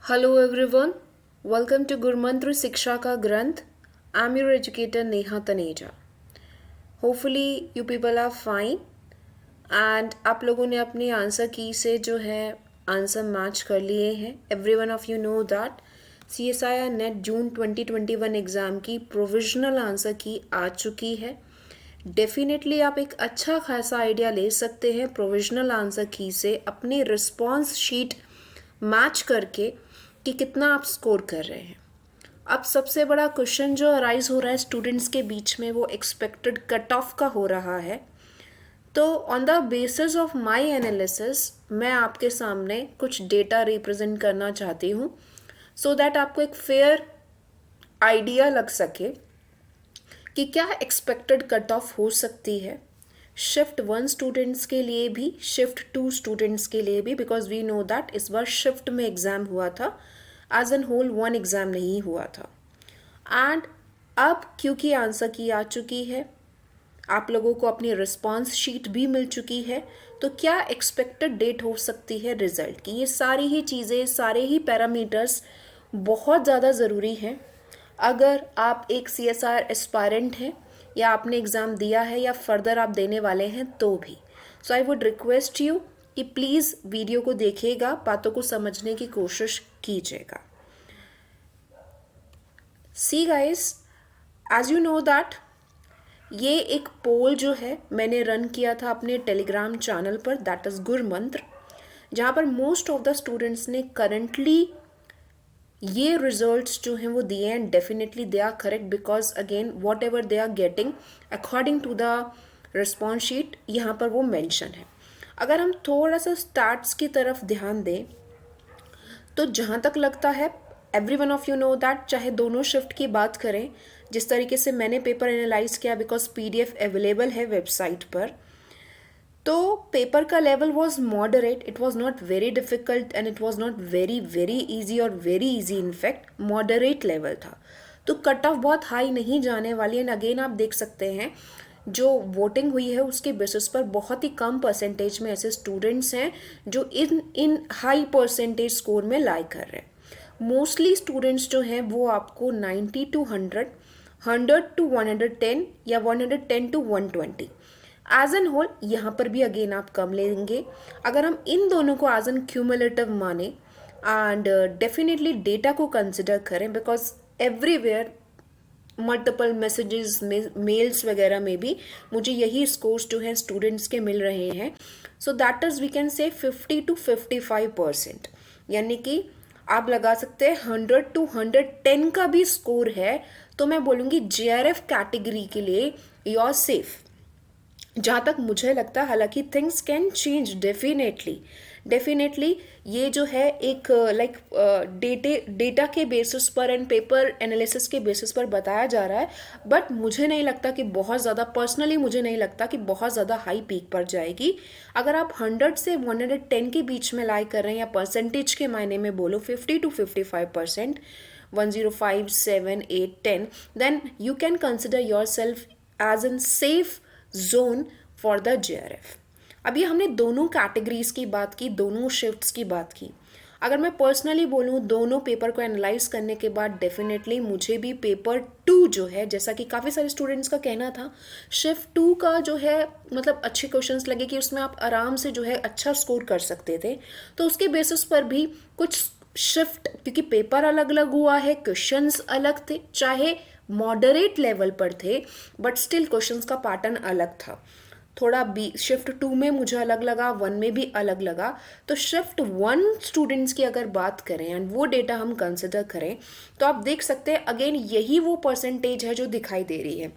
Hello everyone, welcome to Gurmantra Siksha Ka Granth. I'm your educator Neha Taneja. Hopefully you people are fine and आप लोगों ने अपनी answer की से जो है आंसर मैच कर लिए हैं. Every one of you know that CSIR net June 2021 exam की प्रोविजनल आंसर की आ चुकी है. डेफिनेटली आप एक अच्छा खासा आइडिया ले सकते हैं प्रोविजनल आंसर की से अपनी रिस्पॉन्स शीट मैच करके कि कितना आप स्कोर कर रहे हैं. अब सबसे बड़ा क्वेश्चन जो अराइज हो रहा है स्टूडेंट्स के बीच में वो एक्सपेक्टेड कट ऑफ का हो रहा है. तो on the basis of my analysis मैं आपके सामने कुछ डेटा रिप्रेजेंट करना चाहती हूँ सो दैट आपको एक फेयर आइडिया लग सके कि क्या एक्सपेक्टेड कट ऑफ हो सकती है शिफ्ट 1 स्टूडेंट्स के लिए भी, शिफ्ट 2 स्टूडेंट्स के लिए भी, बिकॉज वी नो दैट इस बार शिफ्ट में एग्ज़ाम हुआ था, एज एन होल 1 एग्ज़ाम नहीं हुआ था. एंड अब क्योंकि आंसर की आ चुकी है, आप लोगों को अपनी रिस्पॉन्स शीट भी मिल चुकी है, तो क्या एक्सपेक्टेड डेट हो सकती है रिजल्ट की. ये सारी ही चीज़ें, सारे ही पैरामीटर्स बहुत ज़्यादा ज़रूरी हैं अगर आप एक CSR एस्पायरेंट हैं या आपने एग्ज़ाम दिया है या फर्दर आप देने वाले हैं तो भी. So I would request you कि प्लीज़ वीडियो को देखिएगा, बातों को समझने की कोशिश कीजिएगा. See guys, as you know that ये एक पोल जो है मैंने रन किया था अपने टेलीग्राम चैनल पर, दैट इज़ गुरमंत्र, जहाँ पर मोस्ट ऑफ द स्टूडेंट्स ने करंटली ये रिजल्ट्स जो हैं वो दिए हैं. Definitely they are correct because again whatever they are getting according to the response sheet यहाँ पर वो मेंशन है. अगर हम थोड़ा सा स्टार्ट्स की तरफ ध्यान दें तो जहाँ तक लगता है every one of you know that, चाहे दोनों शिफ्ट की बात करें, जिस तरीके से मैंने पेपर एनालाइज किया बिकॉज PDF अवेलेबल है वेबसाइट पर, तो पेपर का level was moderate. It was not very difficult and it was not very very easy और very easy, in fact moderate level था. तो कट ऑफ बहुत हाई नहीं जाने वाली. एंड अगेन आप देख सकते हैं जो वोटिंग हुई है उसके बेसिस पर बहुत ही कम परसेंटेज में ऐसे स्टूडेंट्स हैं जो इन हाई परसेंटेज स्कोर में लाई कर रहे हैं. मोस्टली स्टूडेंट्स जो हैं वो आपको 90 to 100, 100 to 110 या 110 to 120 एज एन होल. यहाँ पर भी अगेन आप कम लेंगे अगर हम इन दोनों को एज एन क्यूमुलेटिव माने एंड डेफिनेटली डेटा को कंसिडर करें because everywhere multiple messages mails वगैरह में भी मुझे यही स्कोर्स जो हैं स्टूडेंट्स के मिल रहे हैं. So that is we can say 50 to 55%, यानी कि आप लगा सकते हैं 100 to 110 का भी स्कोर है तो मैं बोलूँगी JRF कैटेगरी के लिए यू आर सेफ, जहाँ तक मुझे लगता है. हालांकि थिंग्स कैन चेंज डेफिनेटली ये जो है एक लाइक डेटा के बेसिस पर एंड पेपर एनालिसिस के बेसिस पर बताया जा रहा है. बट मुझे नहीं लगता कि बहुत ज़्यादा, पर्सनली मुझे नहीं लगता कि बहुत ज़्यादा हाई पीक पर जाएगी. अगर आप 100 से 110 के बीच में लाई कर रहे हैं या परसेंटेज के मायने में बोलो 50 to 55%, 105, 7, 8, 10, then you can consider yourself as an safe zone for the JRF. अभी हमने दोनों कैटेगरीज की बात की, दोनों शिफ्ट्स की बात की. अगर मैं पर्सनली बोलूँ दोनों पेपर को एनालाइज करने के बाद डेफिनेटली मुझे भी पेपर 2 जो है, जैसा कि काफ़ी सारे स्टूडेंट्स का कहना था, शिफ्ट 2 का जो है मतलब अच्छे क्वेश्चंस लगे कि उसमें आप आराम से जो है अच्छा स्कोर कर सकते थे. तो उसके बेसिस पर भी कुछ शिफ्ट, क्योंकि पेपर अलग अलग हुआ है, क्वेश्चंस अलग थे, चाहे मॉडरेट लेवल पर थे बट स्टिल क्वेश्चंस का पैटर्न अलग था. थोड़ा शिफ्ट 2 में मुझे अलग लगा, 1 में भी अलग लगा. तो शिफ्ट 1 स्टूडेंट्स की अगर बात करें एंड वो डेटा हम कंसिडर करें तो आप देख सकते हैं अगेन यही वो परसेंटेज है जो दिखाई दे रही है.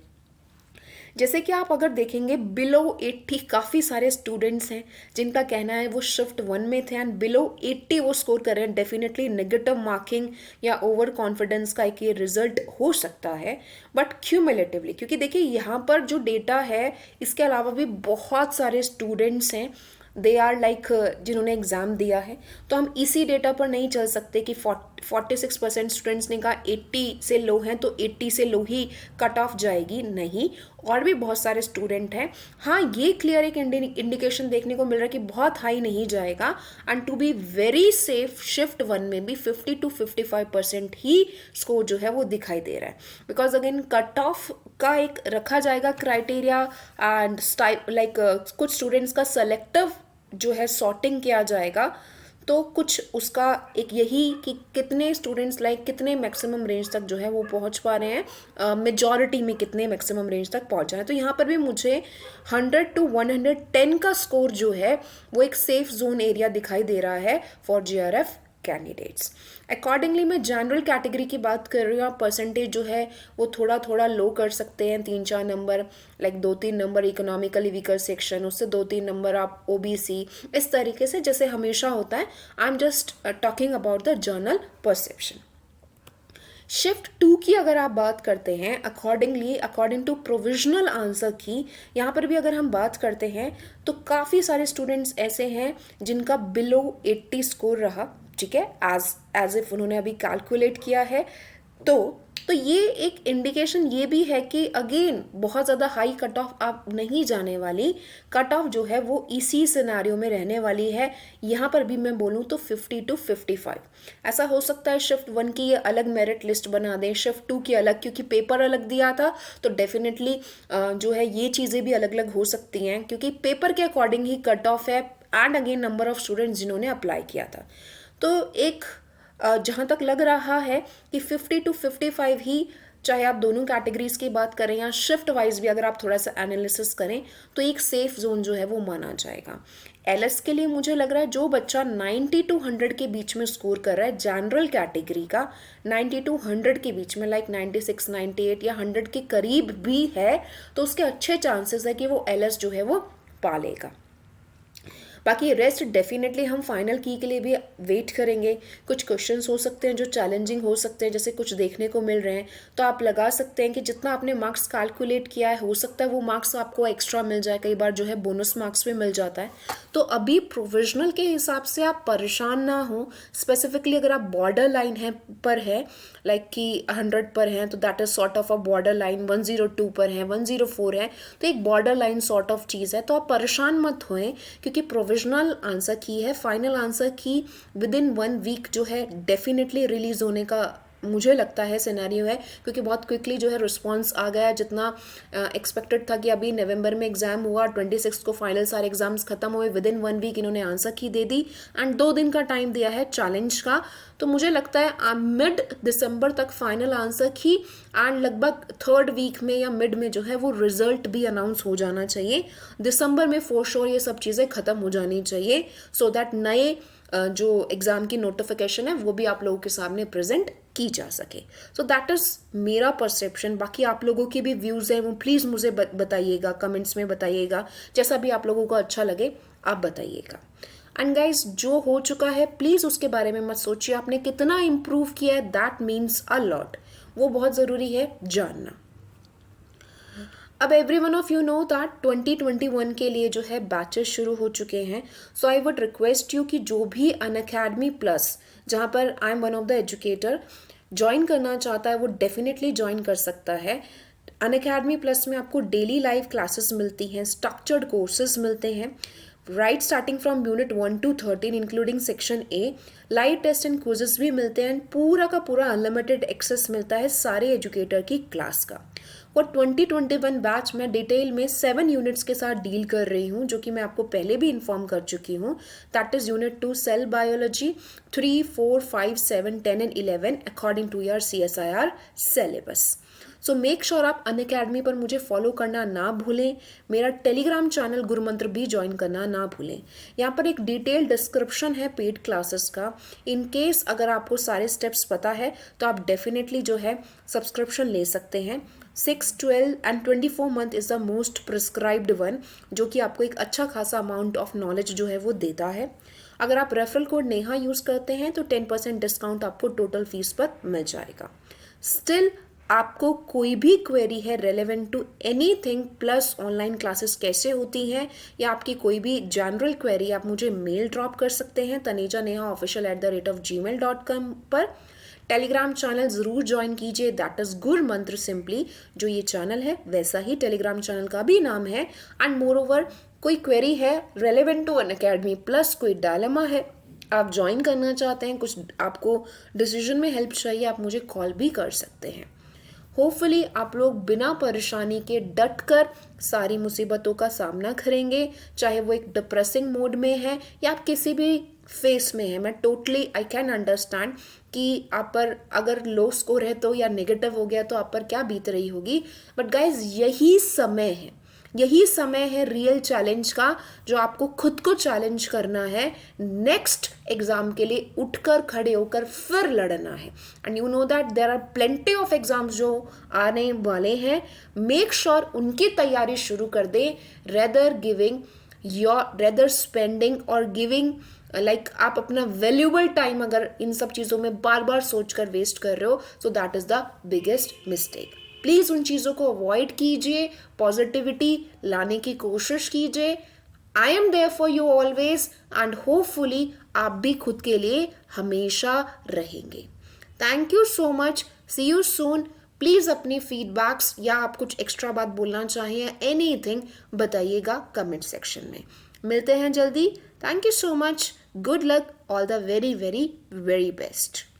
जैसे कि आप अगर देखेंगे बिलो 80 काफ़ी सारे स्टूडेंट्स हैं जिनका कहना है वो शिफ्ट 1 में थे एंड बिलो 80 वो स्कोर कर रहे हैं. डेफिनेटली नेगेटिव मार्किंग या ओवर कॉन्फिडेंस का एक ये रिजल्ट हो सकता है बट क्यूमुलेटिवली, क्योंकि देखिए यहाँ पर जो डेटा है इसके अलावा भी बहुत सारे स्टूडेंट्स हैं दे आर लाइक जिन्होंने एग्ज़ाम दिया है, तो हम इसी डेटा पर नहीं चल सकते कि 46% स्टूडेंट्स ने कहा 80 से लो हैं तो 80 से लो ही कट ऑफ जाएगी, नहीं, और भी बहुत सारे स्टूडेंट हैं। हाँ, ये क्लियर एक इंडिकेशन देखने को मिल रहा है कि बहुत हाई नहीं जाएगा, and to be very safe shift 1 में भी 50 to 55% ही स्कोर जो है वो दिखाई दे रहा है, बिकॉज अगेन कट ऑफ का एक रखा जाएगा क्राइटेरिया, एंड लाइक कुछ स्टूडेंट्स का सेलेक्टिव जो है सॉर्टिंग किया जाएगा, तो कुछ उसका एक यही कि कितने स्टूडेंट्स लाइक कितने मैक्सिमम रेंज तक जो है वो पहुंच पा रहे हैं, मेजॉरिटी में कितने मैक्सिमम रेंज तक पहुंच रहे हैं। तो यहाँ पर भी मुझे 100 to 110 का स्कोर जो है वो एक सेफ जोन एरिया दिखाई दे रहा है फॉर JRF कैंडिडेट्स। अकॉर्डिंगली मैं जनरल कैटेगरी की बात कर रही हूँ, आप परसेंटेज जो है वो थोड़ा थोड़ा लो कर सकते हैं, 3-4 number, like 2-3 number economically weaker section, उससे 2-3 नंबर आप OBC, इस तरीके से जैसे हमेशा होता है। I am just talking about the general perception. Shift 2 की अगर आप बात करते हैं अकॉर्डिंग टू प्रोविजनल आंसर की, यहाँ पर भी अगर हम बात करते हैं तो काफ़ी सारे स्टूडेंट्स ऐसे हैं जिनका बिलो 80 स्कोर रहा, ठीक है, एज इफ उन्होंने अभी कैलकुलेट किया है। तो ये एक इंडिकेशन ये भी है कि अगेन बहुत ज़्यादा हाई कट ऑफ आप नहीं जाने वाली, कट ऑफ जो है वो इसी सिनेरियो में रहने वाली है। यहाँ पर भी मैं बोलूँ तो 50 to 55। ऐसा हो सकता है शिफ्ट 1 की ये अलग मेरिट लिस्ट बना दें, शिफ्ट 2 की अलग, क्योंकि पेपर अलग दिया था तो डेफिनेटली जो है ये चीज़ें भी अलग अलग हो सकती हैं, क्योंकि पेपर के अकॉर्डिंग ही कट ऑफ है, and again number of students जिन्होंने अप्लाई किया था। तो एक जहाँ तक लग रहा है कि 50 to 55 ही, चाहे आप दोनों कैटेगरीज की बात करें या शिफ्ट वाइज भी अगर आप थोड़ा सा एनालिसिस करें, तो एक सेफ जोन जो है वो माना जाएगा। LS के लिए मुझे लग रहा है जो बच्चा 90 to 100 के बीच में स्कोर कर रहा है जनरल कैटेगरी का, 90 to 100 के बीच में, लाइक 96, 98 या 100 के करीब भी है, तो उसके अच्छे चांसेस है कि वो LS जो है वो पा लेगा। बाकी रेस्ट डेफिनेटली हम फाइनल की के लिए भी वेट करेंगे। कुछ क्वेश्चंस हो सकते हैं जो चैलेंजिंग हो सकते हैं, जैसे कुछ देखने को मिल रहे हैं, तो आप लगा सकते हैं कि जितना आपने मार्क्स कैलकुलेट किया है, हो सकता है वो मार्क्स आपको एक्स्ट्रा मिल जाए, कई बार जो है बोनस मार्क्स भी मिल जाता है। तो अभी प्रोविजनल के हिसाब से आप परेशान ना हो। स्पेसिफिकली अगर आप बॉर्डर लाइन पर है, लाइक कि 100 पर हैं, तो that is sort of a border line, 102 पर है, 104 है, तो एक बॉर्डर लाइन सॉर्ट ऑफ चीज़ है। तो आप परेशान मत होएं, क्योंकि प्रोविजनल आंसर की है, फाइनल आंसर की विद इन 1 वीक जो है डेफिनेटली रिलीज होने का मुझे लगता है सिनेरियो है, क्योंकि बहुत क्विकली जो है रिस्पांस आ गया। जितना एक्सपेक्टेड था कि अभी नवंबर में एग्जाम हुआ, 26 को फाइनल सारे एग्जाम्स खत्म हुए, विद इन 1 वीक इन्होंने आंसर की दे दी, एंड 2 दिन का टाइम दिया है चैलेंज का। तो मुझे लगता है मिड दिसंबर तक फाइनल आंसर की, एंड लगभग 3rd वीक में या मिड में जो है वो रिजल्ट भी अनाउंस हो जाना चाहिए। दिसंबर में फॉर श्योर ये सब चीज़ें खत्म हो जानी चाहिए, सो दैट नए जो एग्ज़ाम की नोटिफिकेशन है वो भी आप लोगों के सामने प्रेजेंट की जा सके। सो दैट इज़ मेरा परसेप्शन। बाकी आप लोगों की भी व्यूज़ हैं वो प्लीज़ मुझे बताइएगा, कमेंट्स में बताइएगा, जैसा भी आप लोगों को अच्छा लगे आप बताइएगा। एंड गाइज, जो हो चुका है प्लीज़ उसके बारे में मत सोचिए, आपने कितना इम्प्रूव किया है दैट मीन्स अ लॉट, वो बहुत ज़रूरी है जानना। अब every one of you know that 2021 के लिए जो है बैचेस शुरू हो चुके हैं। सो आई वुड रिक्वेस्ट यू कि जो भी अनअकैडमी प्लस, जहाँ पर I am one of the educator, join करना चाहता है वो डेफिनेटली ज्वाइन कर सकता है। अनअकैडमी प्लस में आपको डेली लाइव क्लासेस मिलती हैं, स्ट्रक्चर्ड कोर्सेज मिलते हैं, right starting from unit 1 to 13 including section A, live test and quizzes भी मिलते हैं, पूरा का पूरा अनलिमिटेड एक्सेस मिलता है सारे एजुकेटर की क्लास का। और 2021 बैच में डिटेल में 7 यूनिट्स के साथ डील कर रही हूँ, जो कि मैं आपको पहले भी इन्फॉर्म कर चुकी हूँ। That is unit 2 cell biology, 3, 4, 5, 7, 10 and 11 according to your CSIR syllabus. So make sure आप अनअकैडमी पर मुझे फॉलो करना ना भूलें, मेरा टेलीग्राम चैनल गुरुमंत्र भी ज्वाइन करना ना भूलें। यहाँ पर एक डिटेल डिस्क्रिप्शन है पेड क्लासेस का। इन केस अगर आपको सारे स्टेप्स पता है तो आप डेफिनेटली जो है सब्सक्रिप्शन ले सकते हैं। 6, 12 and 24 month is the most prescribed one, जो कि आपको एक अच्छा खासा अमाउंट ऑफ नॉलेज जो है वो देता है। अगर आप रेफरल कोड नेहा यूज़ करते हैं तो 10% डिस्काउंट आपको टोटल फीस पर मिल जाएगा। स्टिल आपको कोई भी क्वेरी है relevant to anything plus online classes कैसे होती हैं, या आपकी कोई भी जनरल क्वेरी, आप मुझे मेल ड्रॉप कर सकते हैं tanejanehaofficial@gmail.com पर। टेलीग्राम चैनल ज़रूर ज्वाइन कीजिए, दैट इज़ गुरमंत्र सिंपली, जो ये चैनल है वैसा ही टेलीग्राम चैनल का भी नाम है। एंड मोर ओवर कोई क्वेरी है रेलेवेंट टू अनअकैडमी प्लस, कोई डायलेमा है, आप ज्वाइन करना चाहते हैं, कुछ आपको डिसीजन में हेल्प चाहिए, आप मुझे कॉल भी कर सकते हैं। होपफुली आप लोग बिना परेशानी के डट कर सारी मुसीबतों का सामना करेंगे, चाहे वो एक डिप्रेसिंग मोड में है या आप किसी भी फेस में है। मैं टोटली आई कैन अंडरस्टैंड कि आप पर अगर लो स्कोर है तो या नेगेटिव हो गया तो आप पर क्या बीत रही होगी, बट गाइज यही समय है रियल चैलेंज का, जो आपको खुद को चैलेंज करना है, नेक्स्ट एग्जाम के लिए उठकर खड़े होकर फिर लड़ना है। And you know that there are plenty of exams जो आने वाले हैं, मेक श्योर उनकी तैयारी शुरू कर दें, रेदर स्पेंडिंग और गिविंग लाइक आप अपना वैल्यूबल टाइम अगर इन सब चीज़ों में बार बार सोच कर वेस्ट कर रहे हो, सो that is the biggest mistake. Please उन चीज़ों को अवॉइड कीजिए, पॉजिटिविटी लाने की कोशिश कीजिए। I am there for you always, and hopefully आप भी खुद के लिए हमेशा रहेंगे। Thank you so much, see you soon. Please अपनी फीडबैक्स या आप कुछ एक्स्ट्रा बात बोलना चाहिए, एनीथिंग बताइएगा कमेंट सेक्शन में। मिलते हैं जल्दी। Thank you so much, good luck, all the very very very best.